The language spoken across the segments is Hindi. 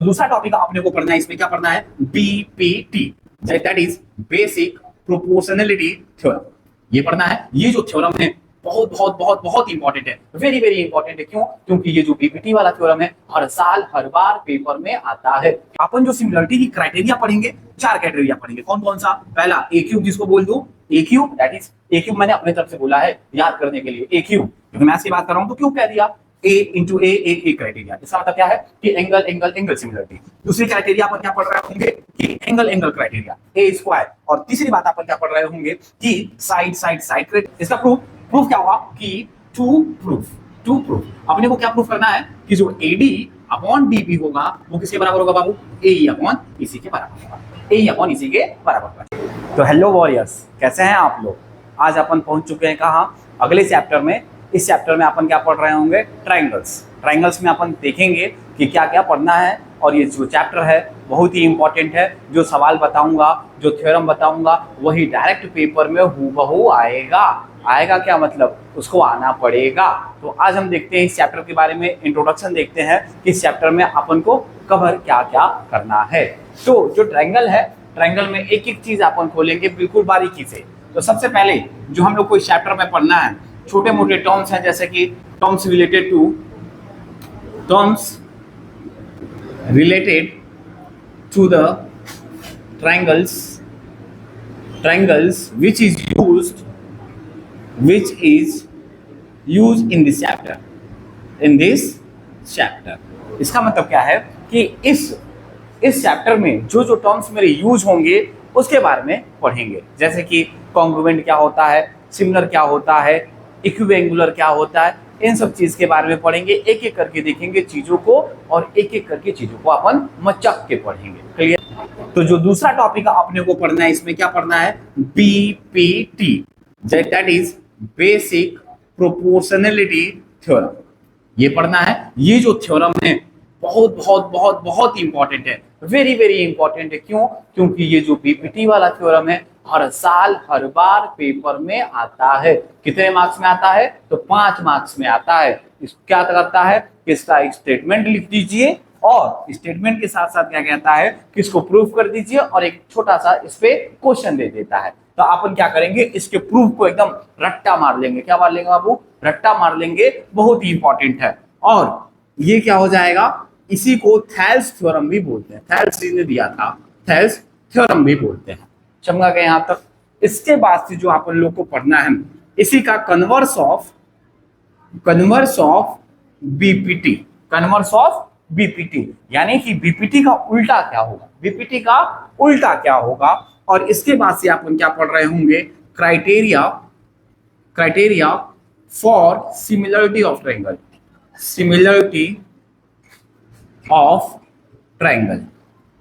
दूसरा टॉपिक अपने को पढ़ना है, इसमें क्या पढ़ना है, BPT, that is basic proportionality theorem. ये पढ़ना है। ये जो थ्योरम है बहुत बहुत बहुत बहुत इंपॉर्टेंट है, वेरी वेरी इंपॉर्टेंट है। क्यों? क्योंकि ये जो बीपीटी वाला थ्योरम है हर साल हर बार पेपर में आता है। अपन जो सिमिलरिटी की क्राइटेरिया पढ़ेंगे, चार क्राइटेरिया पढ़ेंगे। कौन कौन सा? पहला ए क्यूब, जिसको बोल दो a cube, that is a cube मैंने अपने तरफ से बोला है याद करने के लिए ए क्यूब, क्योंकि मैथ्स की बात कर रहा हूं तो क्यूब कह दिया। ए इंटू ए क्राइटेरिया, इसका मतलब क्या है कि एंगल एंगल एंगल सिमिलरिटी। दूसरी क्राइटेरिया अपन क्या पढ़ रहे होंगे कि एंगल एंगल क्राइटेरिया ए स्क्वायर। और तीसरी बात अपन क्या पढ़ रहे होंगे कि साइड साइड साइड क्राइटेरिया। इसका प्रूफ क्या होगा कि टू प्रूफ अपने को क्या प्रूफ करना है कि जो एडी अपॉन डीबी होगा वो किसके बराबर होगा बाबू? ए अपॉन इसी के बराबर होगा, ए अपॉन इसी के बराबर होगा। तो हेलो वॉरियर्स, कैसे हैं आप लोग? आज अपन पहुंच चुके हैं कहाँ? अगले चैप्टर में। इस चैप्टर में अपन क्या पढ़ रहे होंगे? ट्राइंगल्स में अपन देखेंगे कि क्या क्या पढ़ना है। और ये जो चैप्टर है बहुत ही इंपॉर्टेंट है। जो सवाल बताऊंगा, जो थ्योरम बताऊंगा, वही डायरेक्ट पेपर में हूबहू आएगा। आएगा क्या मतलब? उसको आना पड़ेगा। तो आज हम देखते हैं इस चैप्टर के बारे में, इंट्रोडक्शन देखते हैं कि इस चैप्टर में अपन को कवर क्या क्या करना है। तो जो ट्राइंगल है, ट्राइंगल में एक एक चीज अपन खोलेंगे बिल्कुल बारीकी से। तो सबसे पहले जो हम लोग को इस चैप्टर में पढ़ना है, छोटे मोटे टर्म्स हैं, जैसे कि terms related to the triangles which is used in this chapter। इसका मतलब क्या है कि इस चैप्टर में जो जो टर्म्स मेरे यूज होंगे उसके बारे में पढ़ेंगे। जैसे कि कॉन्ग्रुएंट क्या होता है, सिमिलर क्या होता है, इक्विवेंगुलर क्या होता है, इन सब चीज के बारे में पढ़ेंगे। एक एक करके देखेंगे चीजों को और एक एक करके चीजों को अपन मचक के पढ़ेंगे। क्लियर? तो जो दूसरा टॉपिक अपने को पढ़ना है, इसमें क्या पढ़ना है? BPT, that is basic proportionality theorem. ये पढ़ना है। ये जो थ्योरम है बहुत बहुत बहुत बहुत इंपॉर्टेंट है, वेरी वेरी इंपॉर्टेंट है। क्यों? क्योंकि ये जो बीपीटी वाला थ्योरम है हर साल हर बार पेपर में आता है। कितने मार्क्स में आता है? तो 5 मार्क्स में आता है। इस क्या करता है कि इसका एक स्टेटमेंट लिख दीजिए और स्टेटमेंट के साथ साथ क्या कहता है कि इसको प्रूफ कर दीजिए और एक छोटा सा इस पे क्वेश्चन दे देता है। तो अपन क्या करेंगे, इसके प्रूफ को एकदम रट्टा मार लेंगे। क्या मार लेंगे बाबू? रट्टा मार लेंगे। बहुत ही इंपॉर्टेंट है। और ये क्या हो जाएगा, इसी को थेल्स थ्योरम भी बोलते हैं। थेल्स ने दिया था, थेल्स थ्योरम भी बोलते हैं। समझा गया यहां तक? इसके बाद से जो अपन लोग को पढ़ना है, इसी का कन्वर्स ऑफ बीपीटी, यानी कि बीपीटी का उल्टा क्या होगा, बीपीटी का उल्टा क्या होगा। और इसके बाद से अपन क्या पढ़ रहे होंगे? Criteria for similarity of triangle,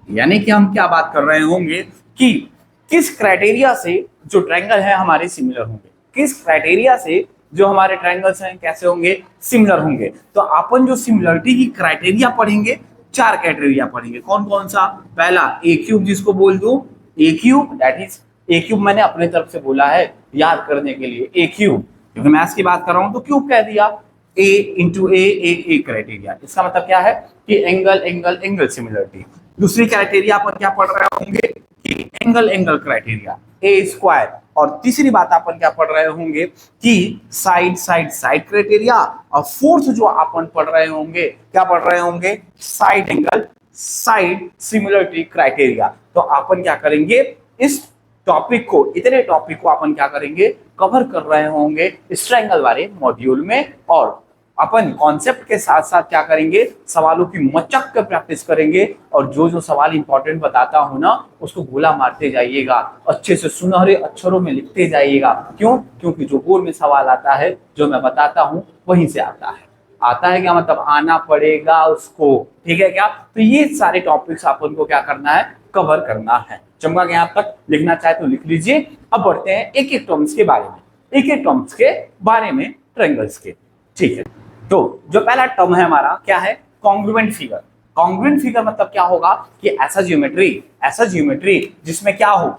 यानी कि हम क्या बात कर रहे होंगे कि किस क्राइटेरिया से जो ट्राइंगल है हमारे सिमिलर होंगे, किस क्राइटेरिया से जो हमारे ट्राइंगल्स हैं कैसे होंगे, सिमिलर होंगे। तो अपन जो सिमिलरिटी की क्राइटेरिया पढ़ेंगे, चार क्राइटेरिया पढ़ेंगे। कौन कौन सा? पहला ए क्यूब, जिसको बोल दो a cube, that is a cube मैंने अपने तरफ से बोला है याद करने के लिए ए क्यूब, क्योंकि मैथ्स की बात कर रहा हूं तो क्यूब कह दिया। ए इंटू ए क्राइटेरिया, इसका मतलब क्या है कि एंगल एंगल एंगल सिमिलरिटी। दूसरी क्राइटेरिया अपन क्या पढ़ रहे होंगे कि एंगल एंगल क्राइटेरिया ए स्क्वायर। और तीसरी बात अपन क्या पढ़ रहे होंगे कि साइड साइड साइड क्राइटेरिया। और फोर्थ जो अपन पढ़ रहे होंगे, क्या पढ़ रहे होंगे? Side angle side similarity criteria. तो अपन क्या करेंगे, इस टॉपिक को, इतने टॉपिक को अपन क्या करेंगे, कवर कर रहे होंगे इस ट्रायंगल वाले मॉड्यूल में। और अपन कॉन्सेप्ट के साथ साथ क्या करेंगे, सवालों की मचक कर प्रैक्टिस करेंगे। और जो जो सवाल इंपॉर्टेंट बताता हूं ना, उसको गोला मारते जाइएगा, अच्छे से सुनहरे अक्षरों में लिखते जाइएगा। क्यों? क्योंकि जो बोर्ड में सवाल आता है, जो मैं बताता हूं वहीं से आता है। आता है क्या मतलब? आना पड़ेगा उसको। ठीक है क्या? तो ये सारे टॉपिक्स अपन को क्या करना है, कवर करना है। चमका गया आप तक? लिखना चाहे तो लिख लीजिए। अब बढ़ते हैं एक एक टर्म्स के बारे में, एक एक टर्म्स के बारे में ट्रायंगल्स के। ठीक है, तो जो पहला टर्म है हमारा क्या है? Congruent figure. कॉन्ग्रुएंट फिगर मतलब क्या होगा कि ऐसा ज्योमेट्री जिसमें क्या हो,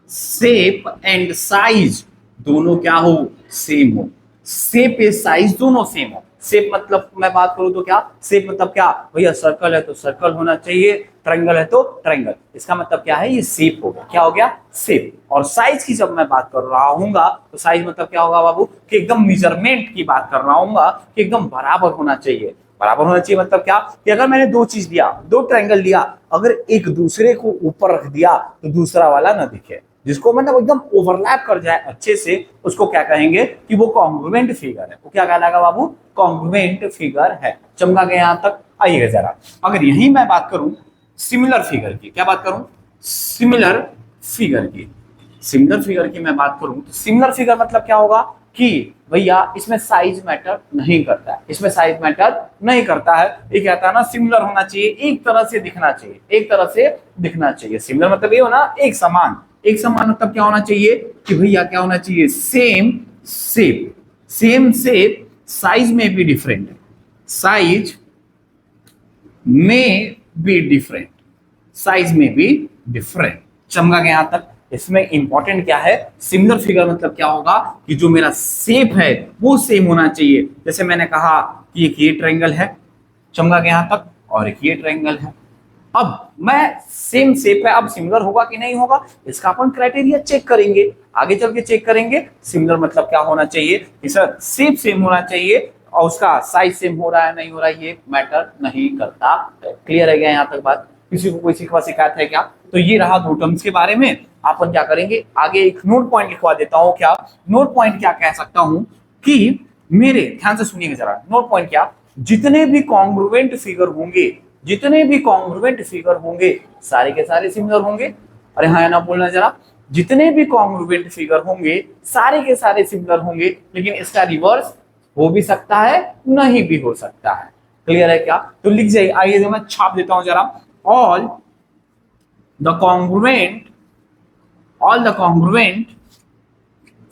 शेप एंड साइज दोनों क्या हो, सेम हो। शेप एंड साइज दोनों सेम हो। शेप मतलब मैं बात करूं तो क्या, शेप मतलब क्या भैया, सर्कल है तो सर्कल होना चाहिए, ट्रायंगल है तो ट्रायंगल, इसका मतलब क्या है, ये शेप हो गया। क्या हो गया, शेप। और साइज की जब मैं बात कर रहा हूँगा तो साइज मतलब क्या होगा बाबू, कि एकदम मेजरमेंट की बात कर रहा हूँगा, कि एकदम बराबर होना चाहिए। बराबर होना चाहिए मतलब क्या, कि अगर मैंने दो चीज लिया, दो ट्रायंगल लिया, अगर एक दूसरे को ऊपर रख दिया तो दूसरा वाला ना दिखे, जिसको मतलब एकदम ओवरलैप कर जाए अच्छे से, उसको क्या कहेंगे कि वो कॉन्ग्रुएंट फिगर है। वो क्या कहलाएगा बाबू, कॉन्ग्रुएंट फिगर है। चमका के यहां तक आइएगा जरा। अगर यही मैं बात करूं सिमिलर फिगर की, क्या बात करूं, सिमिलर फिगर की, सिमिलर फिगर की मैं बात करूं तो सिमिलर फिगर मतलब क्या होगा कि भैया इसमें साइज मैटर नहीं करता है, इसमें साइज मैटर नहीं करता है। ये कहता है ना सिमिलर होना चाहिए, एक तरह से दिखना चाहिए, एक तरह से दिखना चाहिए। सिमिलर मतलब ये हो ना एक समान, एक समान मतलब क्या होना चाहिए कि भैया क्या होना चाहिए, same shape, same shape, size में भी डिफरेंट, साइज में भी डिफरेंट, साइज में भी डिफरेंट। चमका के यहां तक। इसमें इंपॉर्टेंट क्या है, सिमिलर फिगर मतलब क्या होगा कि जो मेरा शेप है वो सेम होना चाहिए। जैसे मैंने कहा कि एक ये ट्रायंगल है, चमका के यहां तक, और एक ये ट्रायंगल है। अब मैं सेम शेप है, अब सिमिलर होगा कि नहीं होगा, इसका अपन क्राइटेरिया चेक करेंगे, आगे चल के चेक करेंगे। सिमिलर मतलब क्या होना चाहिए कि सर शेप सेम होना चाहिए और उसका साइज सेम हो रहा है नहीं हो रहा है ये मैटर नहीं करता। क्लियर है क्या यहाँ तक बात, किसी को कोई शिकायत है क्या। तो ये रहा दो टर्म्स के बारे में। अपन क्या करेंगे आगे, एक नोट पॉइंट लिखवा देता हूँ। क्या नोट पॉइंट क्या कह सकता हूँ कि मेरे ध्यान से सुनिएगा जरा, नोट पॉइंट क्या, जितने भी कॉन्ग्रुएंट फिगर होंगे, जितने भी कॉन्ग्रुएंट फिगर होंगे सारे के सारे सिमिलर होंगे। अरे हाँ ना बोलना जरा, जितने भी कॉन्ग्रुएंट फिगर होंगे सारे के सारे सिमिलर होंगे, लेकिन इसका रिवर्स हो भी सकता है नहीं भी हो सकता है। क्लियर है क्या, तो लिख जाइए, आइए जो मैं छाप देता हूं जरा। All the congruent, all the congruent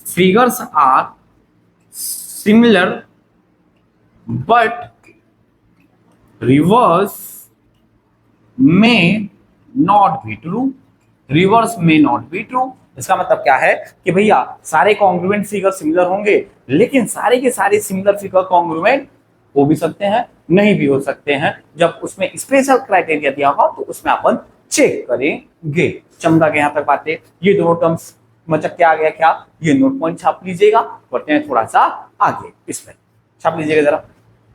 figures are similar but reverse may not be true, reverse may not be true. इसका मतलब क्या है कि भैया सारे कॉन्ग्रुएंट फिगर सिमिलर होंगे, लेकिन सारे के सारे सिमिलर फिगर कॉन्ग्रुएंट हो भी सकते हैं नहीं भी हो सकते हैं। जब उसमें स्पेशल क्राइटेरिया दिया होगा तो उसमें अपन चेक करेंगे। चमका के यहां तक बातें, ये दोनों टर्म्स मतलब क्या आ गया, क्या ये नोट पॉइंट छाप लीजिएगा। बढ़ते हैं थोड़ा सा आगे, इसमें छाप लीजिएगा जरा।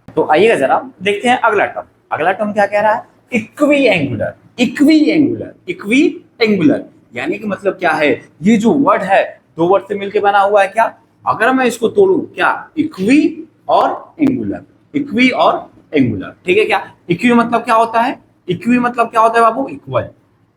तो आइएगा जरा देखते हैं अगला टर्म। अगला टर्म क्या कह रहा है, equi angular, equi angular, equi angular यानी कि मतलब क्या है, ये जो वर्ड है दो वर्ड से मिलकर बना हुआ है। क्या अगर मैं इसको तोड़ू, क्या इक्वी और एंगुलर, इक्वी और एंगुलर, ठीक है क्या। इक्वी मतलब क्या होता है, इक्वी मतलब क्या होता है बाबू, इक्वल।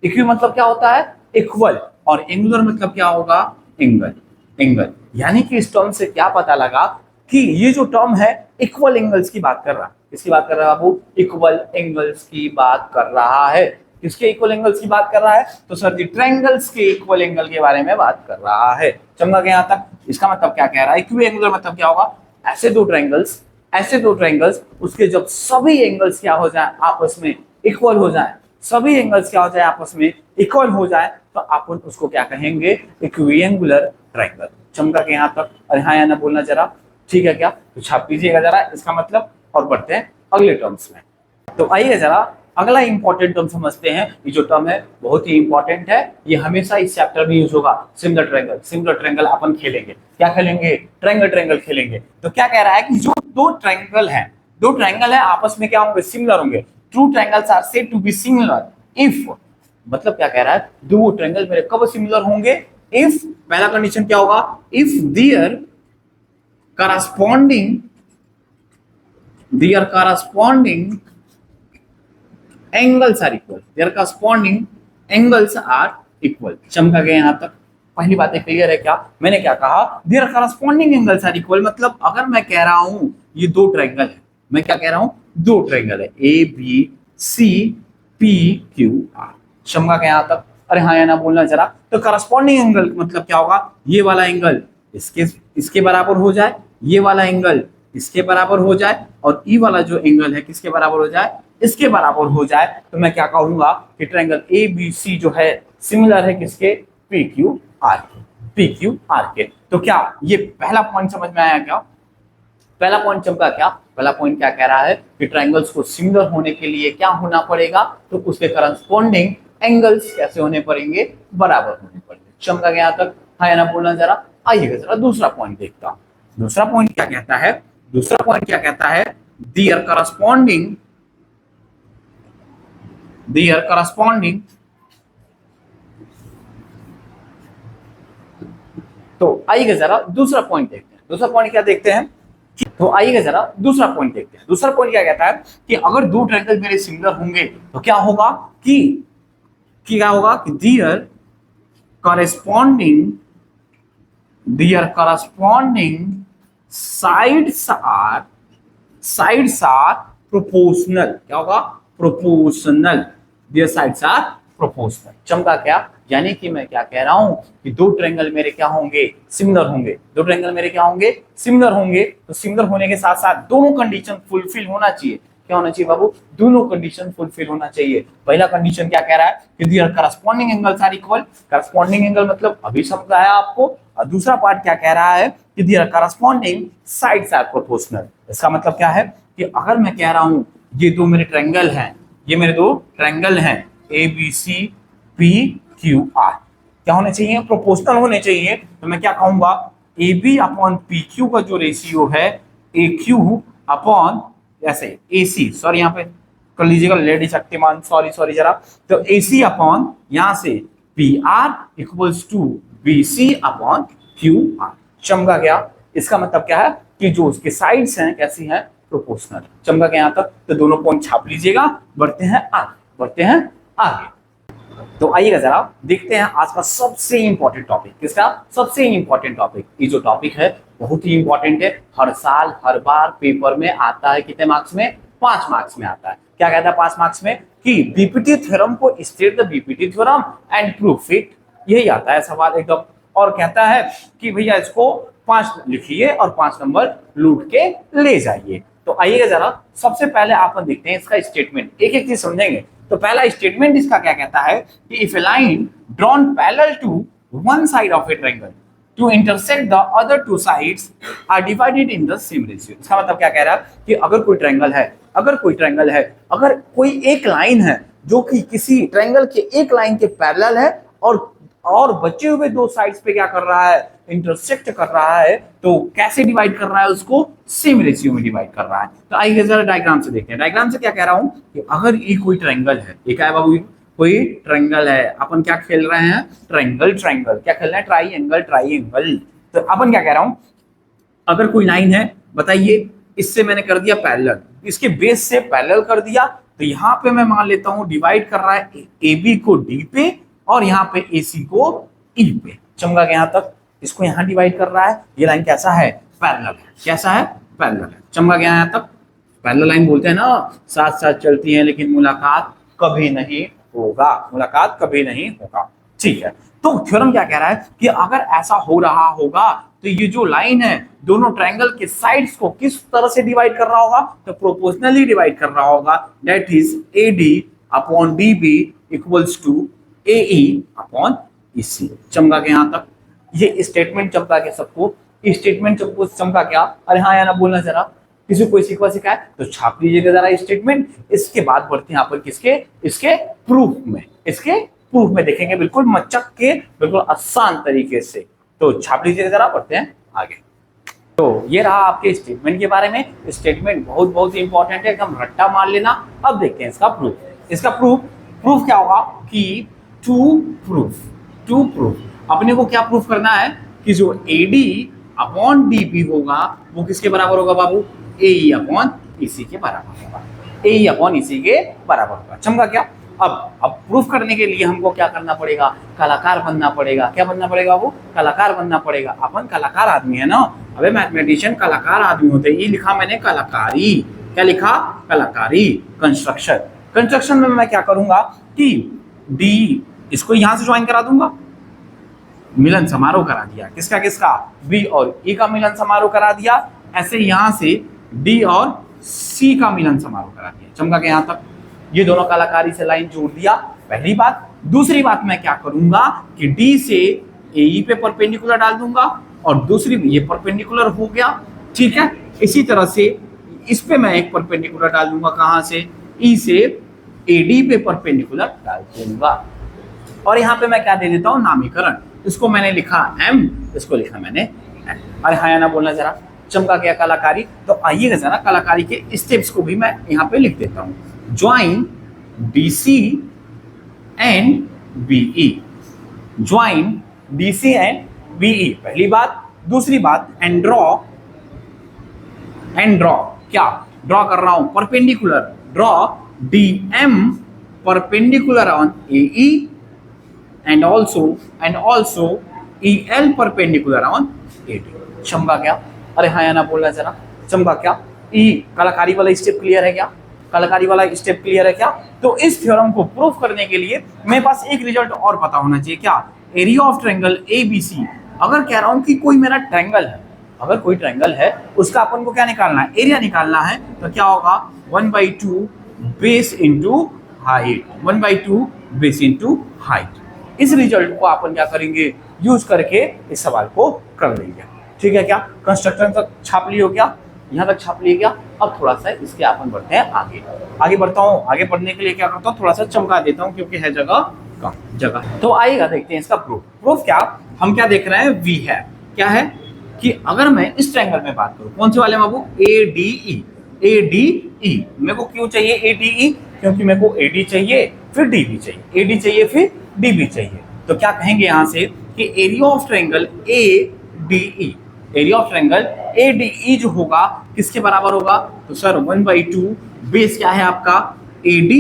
इक्वी मतलब क्या होता है, इक्वल। और एंगुलर मतलब क्या होगा, एंगल, एंगल। यानी कि इस टर्म से क्या पता लगा कि ये जो टर्म है इक्वल एंगल्स की बात कर रहा है। किसकी बात कर रहा है बाबू, इक्वल एंगल्स की बात कर रहा है। किसके इक्वल एंगल्स की बात कर रहा है, तो सर जी ट्रायंगल्स के इक्वल एंगल के बारे में बात कर रहा है। चमका के यहां तक। इसका मतलब क्या कह रहा है, इक्वी एंगुलर मतलब क्या होगा, ऐसे दो ट्रायंगल्स, ऐसे दो ट्रायंगल्स, उसके जब सभी एंगल्स क्या हो जाए आपस में इक्वल हो जाए, सभी एंगल्स क्या हो जाए आपस में इक्वल हो जाए, तो अपन उसको क्या कहेंगे, इक्विएंगुलर ट्रायंगल। चमका के यहां तक, अरे हाँ या ना बोलना जरा, ठीक है क्या, तो छाप लीजिएगा जरा इसका मतलब। और बढ़ते हैं अगले टर्म्स में। तो आइए जरा अगला इंपॉर्टेंट टर्म समझते हैं। ये जो टर्म है बहुत ही इंपॉर्टेंट है, ये हमेशा इस चैप्टर में यूज होगा। सिमिलर ट्रायंगल, सिमिलर ट्रायंगल अपन खेलेंगे। क्या खेलेंगे, ट्रायंगल, ट्रायंगल खेलेंगे। तो क्या कह रहा है कि जो दो ट्रायंगल है, दो ट्रायंगल है आपस में क्या होंगे, सिमिलर होंगे। Two triangles are said to be similar if, मतलब क्या कह रहा है, दो ट्रायंगल मेरे कब सिमिलर होंगे, इफ पहला कंडीशन क्या होगा, if there corresponding, their corresponding angles are equal, their corresponding angles are equal। चमका गया यहां तक, पहली बात क्लियर है क्या, मैंने क्या कहा, their corresponding angles are equal. मतलब अगर मैं कह रहा हूं ये दो ट्रायंगल है, मैं क्या कह रहा हूं, दो ट्रायंगल है A B C P Q R. चमका गया यहां तक, अरे हाँ या ना बोलना जरा। तो करस्पॉन्डिंग एंगल मतलब क्या होगा, ये वाला एंगल इसके बराबर हो जाए, ये वाला एंगल इसके बराबर हो जाए, और ई वाला जो एंगल है किसके बराबर हो जाए, इसके बराबर हो जाए। तो मैं क्या कहूंगा कि ट्रायंगल ए बी सी जो है सिमिलर है किसके, पी क्यू आर के, पी क्यू आर के। तो क्या ये पहला पॉइंट समझ में आया क्या, पहला पॉइंट चमका क्या, पहला पॉइंट क्या कह रहा है कि ट्रायंगल्स को सिमिलर होने के लिए क्या होना पड़ेगा, तो उसके करस्पॉन्डिंग एंगल्स कैसे होने पड़ेंगे, बराबर होने पड़ेंगे। चमका गया तक, हाँ या ना बोलना जरा। आइएगा जरा दूसरा पॉइंट देखता हूं। दूसरा पॉइंट क्या कहता है, दूसरा पॉइंट क्या कहता है, देयर करस्पॉन्डिंग तो आइएगा जरा दूसरा पॉइंट देखते हैं। दूसरा पॉइंट क्या देखते हैं, तो आइएगा जरा दूसरा पॉइंट देखते हैं। दूसरा पॉइंट क्या कहता है कि अगर दो ट्रायंगल मेरे सिमिलर होंगे तो क्या होगा कि क्या होगा कि their corresponding sides are proportional. क्या होगा, proportional. Their sides are proportional. चमका क्या, यानी कि मैं क्या कह रहा हूं कि दो ट्रायंगल मेरे क्या होंगे, सिमिलर होंगे। दो ट्रायंगल मेरे क्या होंगे, सिमिलर होंगे। तो सिमिलर होने के साथ साथ दोनों कंडीशन फुलफिल होना चाहिए। क्या होना चाहिए बाबू, दोनों कंडीशन फुलफिल होना चाहिए। पहला कंडीशन क्या कह रहा है कि their corresponding angles are equal. Corresponding angle मतलब अभी समझाया आपको। और दूसरा पार्ट क्या कह रहा है कि their corresponding sides are proportional. इसका मतलब क्या है कि अगर मैं कह रहा हूं ये दो मेरे ट्रायंगल हैं, ये मेरे दो ट्रायंगल हैं ABC PQR, क्या होने चाहिए, प्रोपोर्शनल होने चाहिए। तो मैं क्या कहूंगा, AB अपॉन PQ का जो रेशियो है AQ अपॉन ऐसे AC, सॉरी यहाँ पे कर लीजिएगा लेडी शक्तिमान, सॉरी जरा। तो AC अपॉन यहां से PR equals to BC upon QR। चमका गया। इसका मतलब क्या है कि जो उसके साइड्स हैं कैसी हैं, प्रोपोर्शनल। चमका गया यहाँ तक। तो दोनों पॉइंट छाप लीजिएगा। बढ़ते हैं आगे। तो आइएगा जरा देखते हैं आज का सबसे इंपॉर्टेंट टॉपिक। किसका सबसे इंपॉर्टेंट टॉपिक, ये जो टॉपिक है बहुत ही इंपॉर्टेंट है। हर साल हर बार पेपर में आता है। कितने मार्क्स में, 5 मार्क्स में आता है। क्या कहता है 5 मार्क्स में कि बीपीटी थ्योरम को state the BPT theorem and proof it, यही आता है सवाल एकदम। और कहता है कि भैया इसको 5 लिखिए और 5 नंबर लूट के ले जाइए। तो आइएगा जरा सबसे पहले आप देखते हैं इसका स्टेटमेंट, एक एक चीज समझेंगे। तो पहला स्टेटमेंट इसका क्या कहता है कि if a line drawn parallel to one side of a triangle to intersect the other two sides are divided in the same ratio. इसका मतलब क्या कह रहा है कि अगर कोई ट्रायंगल है, अगर कोई एक लाइन है जो कि किसी ट्रायंगल के एक लाइन के पैरेलल है और बचे हुए दो साइड्स पे क्या कर रहा है, इंटरसेक्ट कर रहा है, तो कैसे डिवाइड कर रहा है, उसको सेम रेशियो में डिवाइड कर रहा है। तो आइए जरा डायग्राम से देखते हैं। डायग्राम से क्या कह रहा हूं कि अगर ये कोई ट्रायंगल है, ये क्या है बाबू, कोई ट्रायंगल है। अपन क्या खेल रहे हैं, ट्रायंगल क्या खेल रहे हैं, ट्राइएंगल। तो अपन क्या कह रहा हूं, अगर कोई लाइन है, बताइए इससे मैंने कर दिया पैरेलल, इसके बेस से पैरेलल कर दिया, तो यहाँ पे मैं मान लेता हूँ डिवाइड कर रहा है AB को D पे और यहाँ पे AC को E पे। चमका के यहाँ तक, इसको यहाँ डिवाइड कर रहा है। ये लाइन कैसा है, पैरेलल है। कैसा है, पैरेलल है। चमका के यहाँ तक। पैरेलल लाइन बोलते हैं ना, साथ साथ चलती है लेकिन मुलाकात कभी नहीं होगा। ठीक है। तो थ्योरम क्या कह रहा है कि अगर ऐसा हो रहा होगा तो ये जो लाइन है दोनों ट्रायंगल के साइड्स को किस तरह से डिवाइड कर रहा होगा, तो प्रोपोर्शनली डिवाइड कर रहा होगा। That is AD upon DB equals to AE upon EC। चमका के यहाँ तक। ये स्टेटमेंट चमका के सबको, स्टेटमेंट चमका क्या, अरे हाँ या ना बोलना जरा। किसी को सिखाए तो छाप लीजिएगा जरा स्टेटमेंट। इसके बाद बढ़ते हैं यहाँ पर किसके, इसके प्रूफ में देखेंगे बिल्कुल मचक के, बिल्कुल आसान तरीके से। तो छाप लीजिएगा जरा, बढ़ते हैं आगे। तो ये रहा आपके स्टेटमेंट के बारे में। स्टेटमेंट बहुत ही इंपॉर्टेंट है, एकदम रट्टा मार लेना। अब देखते हैं इसका प्रूफ क्या होगा कि टू प्रूफ अपने को क्या प्रूफ करना है कि जो AD अपॉन DB होगा वो किसके बराबर होगा बाबू, AE अपॉन EC के बराबर होगा। AE अपॉन EC के बराबर होगा। चमका क्या। अब प्रूफ करने के लिए हमको क्या करना पड़ेगा, कलाकार बनना पड़ेगा। क्या बनना पड़ेगा वो, कलाकार बनना पड़ेगा। अपन कलाकार आदमी है ना, अबे मैथमेटिशियन कलाकार आदमी होते हैं। ये लिखा मैंने कलाकारी, क्या लिखा, कलाकारी। कंस्ट्रक्शन में मैं क्या करूंगा कि D इसको यहां से ज्वाइन करा दूंगा, मिलन समारोह करा दिया। किसका B और E का मिलन समारोह करा दिया। ऐसे यहां से D और C का मिलन समारोह करा दिया। चमका के यहां तक। ये दोनों कलाकारी से लाइन जोड़ दिया, पहली बात। दूसरी बात मैं क्या करूंगा कि D से AE पे परपेंडिकुलर डाल दूंगा और दूसरी ये परपेंडिकुलर हो गया। ठीक है। इसी तरह से इस पे मैं एक परपेंडिकुलर डाल दूंगा, कहां से, ई से एडी पे परपेंडिकुलर डाल दूंगा। और यहाँ पे मैं क्या दे देता हूँ, नामीकरण। इसको मैंने लिखा एम, इसको लिखा मैंने एन। अरे हाँ या ना बोलना जरा, चमका क्या कलाकारी। तो आइएगा जरा कलाकारी के स्टेप्स को भी मैं यहाँ पे लिख देता हूँ। Join DC and BE, join DC and BE, पहली बात। दूसरी बात, एंड ड्रॉ, एंड ड्रॉ क्या ड्रॉ कर रहा हूं, perpendicular, draw DM perpendicular on AE and also EL perpendicular on AD. चमका क्या, अरे हाँ या ना बोलना जरा, चमका क्या, ई कलाकारी वाला स्टेप क्लियर है क्या, कलाकारी वाला स्टेप क्लियर है क्या। तो इस थ्योरम को प्रूव करने के लिए मेरे पास एक रिजल्ट और पता होना चाहिए, क्या, एरिया ऑफ ट्रायंगल ABC। अगर कह रहा हूं कि कोई मेरा ट्रायंगल है, अगर कोई ट्रायंगल है उसका अपन को क्या निकालना है, एरिया निकालना है, तो क्या होगा 1/2 base into height, 1/2 base into height. इस रिजल्ट को अपन क्या करेंगे, यूज करके इस सवाल को कर लेंगे। ठीक है क्या, कंस्ट्रक्शन तक छाप ली हो क्या, यहाँ तक छाप लिए क्या। अब थोड़ा सा इसके अपन बढ़ते हैं आगे, आगे बढ़ता हूँ। आगे बढ़ने के लिए क्या करता हूँ, थोड़ा सा चमका देता हूँ क्योंकि है जगह कम जगह। तो आइएगा देखते हैं इसका प्रूफ। प्रूफ क्या, हम क्या देख रहे हैं, वी है, क्या है कि अगर मैं इस ट्रायंगल में बात करूं, कौन से वाले बाबू, ADE, ADE। मेरे को क्यों चाहिए ADE, क्योंकि मेरे को AD चाहिए फिर DB चाहिए, AD चाहिए फिर DB चाहिए। तो क्या कहेंगे यहां से कि area of triangle ADE, area of triangle ADE जो होगा किसके बराबर होगा, तो सर 1/2 बेस क्या है आपका AD,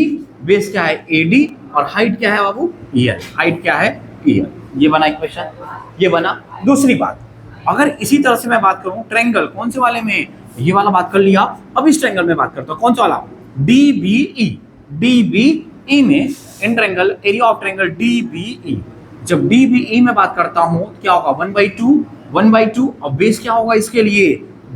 बेस क्या है AD, और हाइट क्या है बाबू EL, हाइट क्या है EL। ये बना इक्वेशन, ये बना। दूसरी बात, अगर इसी तरह से मैं बात करूं ट्रायंगल कौन से वाले में, ये वाला बात कर लिया, अब इस ट्रायंगल में बात करता हूं, कौन सा वाला, DBE, DBE में in triangle area of triangle DBE। जब DBE में बात करता हूं क्या होगा, 1/2 और बेस क्या होगा इसके लिए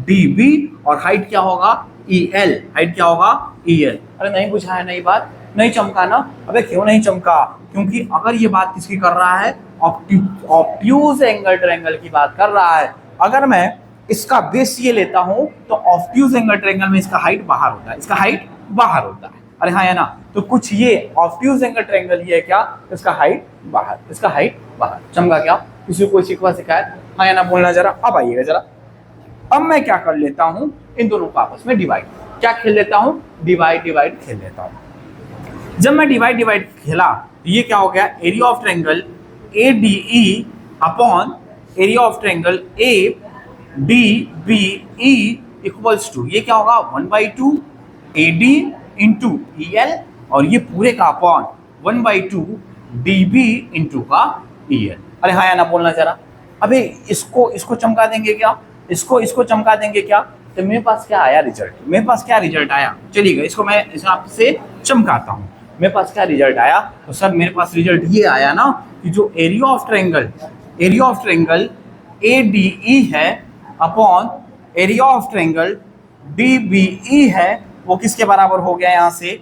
DB, और हाइट क्या होगा EL, हाइट क्या होगा EL। अरे नहीं बुझा है, नहीं बात नहीं चमका ना, अबे क्यों नहीं चमका, क्योंकि अगर ये बात किसकी कर रहा है, ऑब्ट्यूज एंगल ट्रायंगल की बात कर रहा है। अगर मैं इसका बेस ये लेता हूं तो ऑब्ट्यूज एंगल ट्रायंगल में इसका हाइट बाहर होता है, इसका हाइट बाहर होता है। अरे हाँ या ना, तो कुछ ये ऑब्ट्यूज एंगल ट्रायंगल ये है क्या, इसका हाइट बाहर, इसका हाइट बाहर। चमका क्या, किसी को कोई शिकवा शिकायत, हाँ या ना बोलना जरा। अब आइएगा जरा, अब मैं क्या कर लेता हूं, इन दोनों को आपस में डिवाइड, क्या खेल लेता हूं, डिवाइड डिवाइड खेल लेता हूं। जब मैं डिवाइड डिवाइड खेला तो ये क्या हो गया, area of triangle ADE upon area of triangle ADBE equals to, ये क्या होगा 1/2 AD इंटू EL, और ये पूरे का अपॉन 1/2 DB इंटू का EL। अरे हाँ या ना बोलना जरा, अबे इसको चमका देंगे क्या, इसको चमका देंगे क्या। तो मेरे पास क्या आया रिजल्ट, मेरे पास क्या रिजल्ट आया, चलिएगा इसको मैं इस आपसे चमकाता हूँ। मेरे पास क्या रिजल्ट आया, तो सर मेरे पास रिजल्ट ये आया ना कि जो एरिया ऑफ ट्रायंगल ADE है upon area of triangle DBE है, वो किसके बराबर हो गया यहाँ से,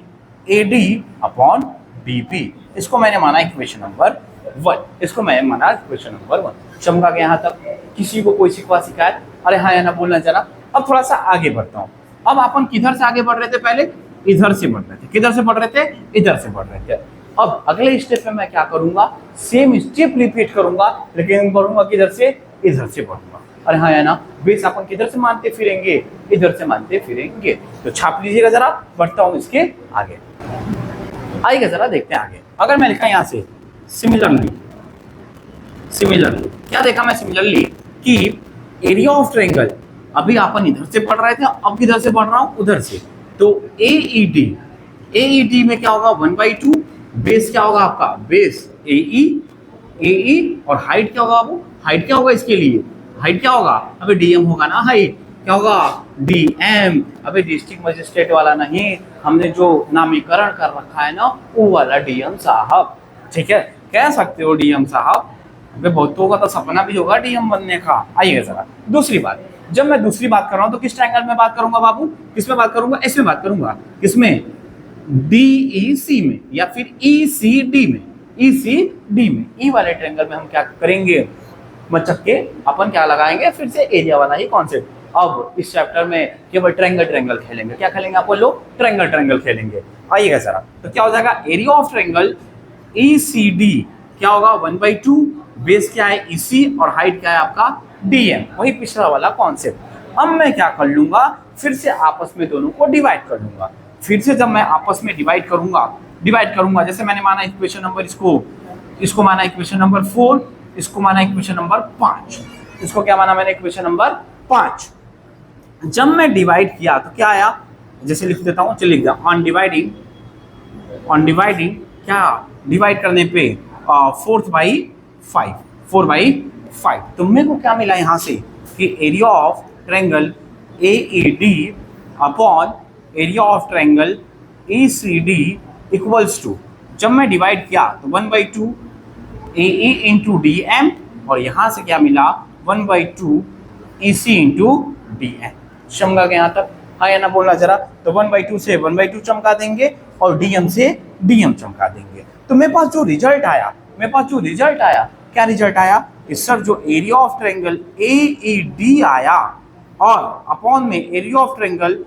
AD अपॉन DB। इसको मैंने माना इक्वेशन नंबर 1, इसको मैंने माना इक्वेशन नंबर 1। चमका के यहाँ तक, किसी को कोई शिकवा शिकायत, अरे हाँ या ना बोलना जरा। अब थोड़ा सा आगे बढ़ता हूँ। अब अपन किधर से आगे बढ़ रहे थे, पहले इधर से बढ़ रहे थे, किधर से बढ़ रहे थे, इधर से बढ़ रहे थे। अब अगले स्टेप में मैं क्या करूंगा, सेम स्टेप रिपीट करूंगा, लेकिन बढ़ूंगा किधर से, इधर से बढ़ूंगा। अरे हाँ या ना, बेस अपन किधर से मानते फिरेंगे, इधर से मानते फिरेंगे। तो छाप लीजिएगा जरा, बढ़ता हूं इसके आगे, आइएगा जरा देखते हैं आगे। अगर मैं लिखा यहाँ से सिमिलरली, क्या देखा मैं सिमिलरली, कि एरिया ऑफ ट्रायंगल, अभी अपन इधर से पढ़ रहे थे, अब किधर से पढ़ रहा हूं, उधर से। तो AED में क्या होगा 1/2, बेस क्या होगा आपका, बेस AE, और हाइट क्या होगा बाबू, हाइट क्या होगा इसके लिए, हाइट क्या होगा, अबे DM होगा ना, हाइट क्या होगा DM। अबे डिस्ट्रिक्ट मजिस्ट्रेट वाला नहीं, हमने जो नामीकरण कर रखा है ना वो वाला DM साहब। ठीक है, कह सकते हो DM साहब। अबे बहुतों का तो सपना भी होगा DM बनने का। आइएगा जरा दूसरी बात, जब मैं दूसरी बात कर रहा हूं तो किस ट्रायंगल में बात करूंगा बाबू, किसमें बात करूंगा, इसमें बात करूंगा, किसमें, DEC में या फिर ECD में, ECD में। ई वाले ट्रायंगल में हम क्या करेंगे, मचक के अपन क्या लगाएंगे, फिर से एरिया वाला ही कॉन्सेप्ट, अब इस चैप्टर में केवल ट्रायंगल ट्रायंगल खेलेंगे। क्या खेलेंगे आप बोलो? ट्रायंगल ट्रायंगल खेलेंगे। आइएगा जरा, तो क्या हो जाएगा? एरिया ऑफ ट्रायंगल ECD क्या होगा? 1/2। बेस क्या है? EC और हाइट क्या है आपका? DM। वही पिछला वाला कॉन्सेप्ट। अब मैं क्या कर लूंगा? फिर से आपस में दोनों को डिवाइड कर लूंगा। फिर से जब मैं आपस में डिवाइड करूंगा, जैसे मैंने माना इक्वेशन नंबर इसको माना इक्वेशन नंबर 4, इसको माना इक्वेशन नंबर 5, इसको क्या माना मैंने? Equation number 5। जब मैं डिवाइड किया तो क्या आया? जैसे लिख देता हूं, चलिए लिख दिया। ऑन डिवाइडिंग क्या? डिवाइड करने पे 4/5, 4/5। तो मेरे को क्या मिला यहां से कि area of triangle AED upon area of triangle ECD equals to, जब मैं डिवाइड किया तो 1/2 AE इंटू DM, और यहां से क्या मिला? 1/2 EC इंटू DM। समझा गया यहाँ तक? हाँ या ना बोलना जरा। तो 1/2 से 1/2 चमका देंगे और DM से DM चमका देंगे। तो मेरे पास जो रिजल्ट आया, क्या रिजल्ट आया? कि सर जो एरिया ऑफ ट्रायंगल AED आया और अपॉन में एरिया ऑफ ट्रायंगल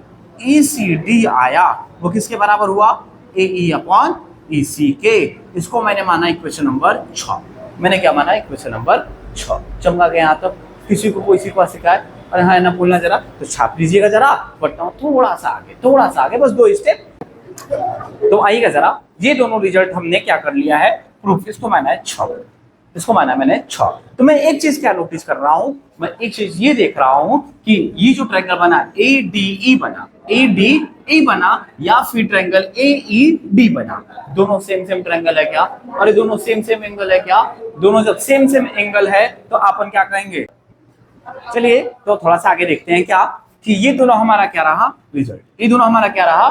ECD आया, वो किसके बराबर हुआ? AE अपॉन EC के। इसको मैंने माना इक्वेशन नंबर 6। मैंने क्या माना? Equation number 6। चमका गया यहाँ तक? किसी को कोई शिकायत? अरे हाँ ना बोलना जरा, तो छाप लीजिएगा जरा। बढ़ता हूँ थोड़ा सा आगे, बस 2 स्टेप। तो आइएगा जरा, ये दोनों रिजल्ट हमने क्या कर लिया है? प्रूफ। इसको माना है 6, इसको माना मैंने 6। तो मैं एक चीज क्या नोटिस कर रहा हूं? मैं एक चीज ये देख रहा हूं कि ये जो ट्रायंगल बना ADE बना या फिर ट्रायंगल AED बना, दोनों सेम ट्रायंगल है क्या? अरे दोनों सेम एंगल है क्या? दोनों जब सेम एंगल है तो अपन क्या कहेंगे? चलिए तो थोड़ा सा आगे देखते हैं क्या कि ये दोनों हमारा क्या रहा? रिजल्ट। ये दोनों हमारा क्या रहा?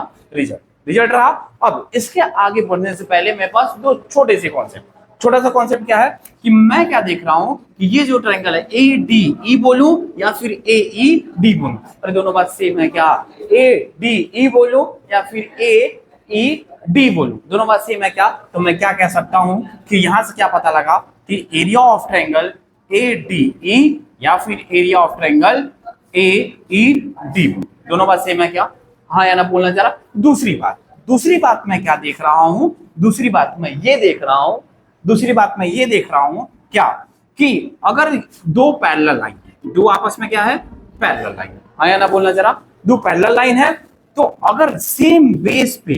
रिजल्ट रहा। अब इसके आगे बढ़ने से पहले मेरे पास दो छोटे से कॉन्सेप्ट। छोटा सा कॉन्सेप्ट क्या है कि मैं क्या देख रहा हूं कि ये जो ट्रायंगल है ADE बोलूं या फिर AED बोलूं? अरे दोनों बात सेम है क्या? ADE बोलूं या फिर AED बोलूं? दोनों बात सेम है क्या? तो मैं क्या कह सकता हूं कि यहां से क्या पता लगा कि एरिया ऑफ ट्रायंगल ADE या फिर एरिया ऑफ ट्रायंगल AED, दोनों बात सेम है क्या? हाँ या ना बोलना जरा। दूसरी बात मैं क्या देख रहा हूं? दूसरी बात मैं ये देख रहा हूं क्या कि अगर दो पैरेलल लाइन है, दो आपस में क्या है? Parallel line. हाँ या ना बोलना जरा। दो पैरेलल लाइन है, तो अगर सेम बेस पे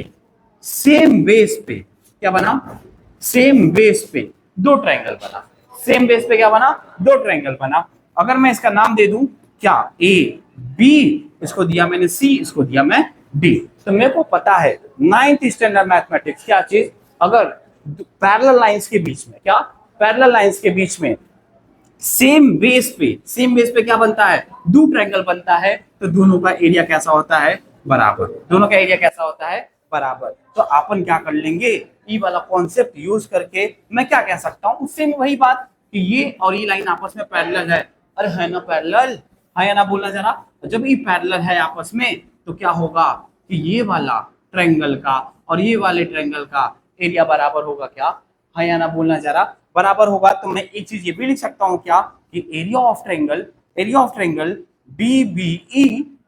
क्या बना? सेम बेस पे दो ट्रायंगल बना। सेम बेस पे क्या बना? दो ट्रायंगल बना। अगर मैं इसका नाम दे दूं क्या? AB, इसको दिया मैंने C, इसको दिया मैं D। तो मेरे को पता है 9th स्टैंडर्ड मैथमेटिक्स क्या चीज? अगर पैरेलल लाइंस के बीच में क्या? पैरेलल लाइंस के बीच में सेम बेस पे क्या बनता है? दो ट्रायंगल बनता है। तो दोनों का एरिया कैसा होता है? बराबर। दोनों का एरिया कैसा होता है? बराबर। तो अपन क्या कर लेंगे? ये वाला कॉन्सेप्ट यूज करके मैं क्या कह सकता हूं? उससे वही बात कि ये और ये लाइन आपस में पैरेलल है। अरे है ना पैरेलल? हाँ या ना बोलना जरा। जब ये पैरेलल है आपस में तो क्या होगा कि ये वाला ट्रायंगल का और ये वाले ट्रायंगल का एरिया बराबर होगा क्या? हाँ या ना बोलना जरा। बराबर होगा। तो मैं एक चीज ये भी लिख सकता हूँ क्या कि area of triangle BBE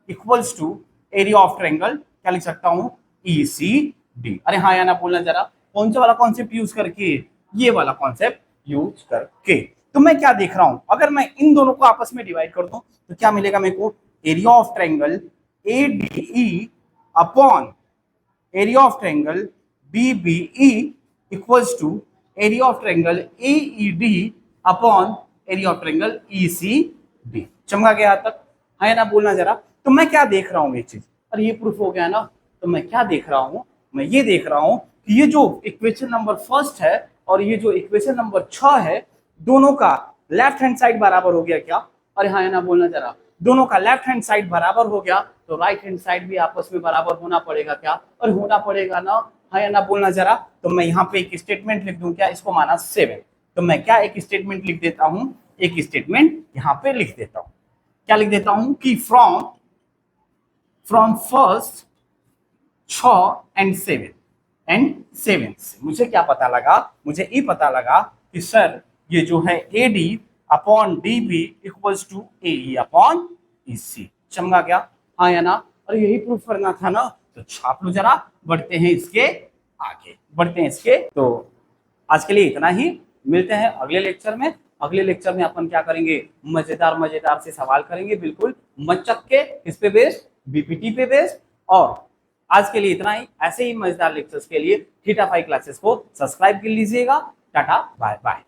equals to area of triangle क्या लिख सकता हूँ? ECD। अरे हाँ या ना बोलना जरा। कौन सा वाला कॉन्सेप्ट यूज करके? ये वाला कॉन्सेप्ट यूज करके। तो मैं क्या देख रहा हूं? अगर मैं इन दोनों को आपस में डिवाइड कर दूं तो क्या मिलेगा मेरे को? Area of triangle ADE upon area of triangle BBE equals to area of triangle AED upon area of triangle ECD। चमका गया यहाँ तक? है ना बोलना जरा। तो मैं क्या देख रहा हूँ? ये चीज, अरे ये प्रूफ हो गया ना। तो मैं क्या देख रहा हूँ? मैं ये देख रहा हूँ कि ये जो इक्वेशन नंबर फर्स्ट है और ये जो इक्वेशन नंबर 6 है, दोनों का लेफ्ट हैंड साइड बराबर हो गया क्या? अरे हाँ ना बोलना जरा। दोनों का लेफ्ट हैंड साइड बराबर हो गया तो राइट हैंड साइड भी आपस में बराबर होना पड़ेगा क्या? और होना पड़ेगा ना। हाँ या ना बोलना जरा। तो मैं यहाँ पे एक स्टेटमेंट लिख दूं क्या? इसको माना 7। तो मैं क्या एक स्टेटमेंट लिख देता हूँ? एक स्टेटमेंट यहाँ पे लिख देता हूँ। क्या लिख देता हूँ कि फ्रॉम फर्स्ट 6 एंड 7 से मुझे क्या पता लगा? मुझे ये पता लगा कि सर ये जो है AD upon DB equals to AE upon EC। चमका क्या? हाँ या ना? और यही प्रूफ करना था ना, तो छाप लो जरा। बढ़ते हैं इसके आगे, बढ़ते हैं इसके। तो आज के लिए इतना ही, मिलते हैं अगले लेक्चर में। अगले लेक्चर में अपन क्या करेंगे, मजेदार मजेदार से सवाल करेंगे, बिल्कुल मचक के। इस पे बेस्ड, बीपीटी पे बेस्ड। और आज के लिए इतना ही। ऐसे ही मजेदार लेक्चर्स के लिए थीटा 5 क्लासेस को सब्सक्राइब कर लीजिएगा। Tata bye bye.